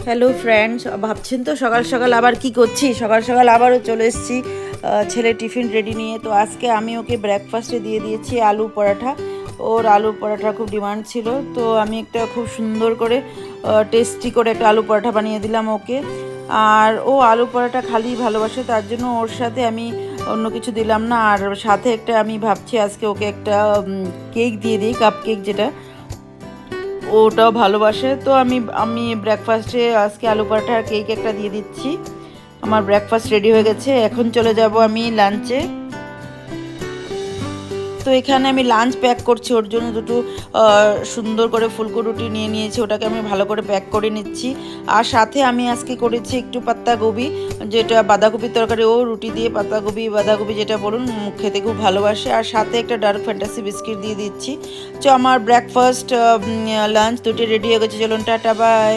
Hello friends, ভাবছেন তো সকাল সকাল আবার কি করছি। সকাল সকাল আবারও চলে এসেছি ছেলে টিফিন রেডি নিয়ে। তো আজকে আমি ওকে ব্রেকফাস্টে দিয়ে দিয়েছি আলু পরাঠা। ওর আলু পরাঠার খুব ডিমান্ড ছিল, তো আমি একটা খুব সুন্দর করে টেস্টি করে একটা আলু পরাঠা বানিয়ে দিলাম ওকে। আর ও আলু পরাঠা খালি ভালোবাসে, তার জন্য ওর সাথে আমি অন্য কিছু দিলাম না। আর সাথে একটা আমি ভাবছি আজকে ওকে একটা কেক দিয়ে দিই, কাপ কেক যেটা ওটাও ভালোবাসে। তো আমি আমি ব্রেকফাস্টে আজকে আলু পরাঠা আর কেক একটা দিয়ে দিচ্ছি। আমার ব্রেকফাস্ট রেডি হয়ে গেছে, এখন চলে যাব আমি লাঞ্চে। তো এখানে আমি লাঞ্চ প্যাক করছি, ওর জন্য দুটো সুন্দর করে ফুলকো রুটি নিয়ে নিয়েছি, ওটাকে আমি ভালো করে প্যাক করে নিচ্ছি। আর সাথে আমি আজকে করেছি একটু পাত্তাগোবি, যেটা বাঁধাকপির তরকারি। ও রুটি দিয়ে পাত্তাগোবি বাঁধাকপি যেটা বলুন খেতে খুব ভালোবাসে। আর সাথে একটা ডার্ক ফ্যান্টাসি বিস্কিট দিয়ে দিচ্ছি। তো আমার ব্রেকফাস্ট লাঞ্চ দুটি রেডি হয়ে গেছে। চলুন টাটা বাই।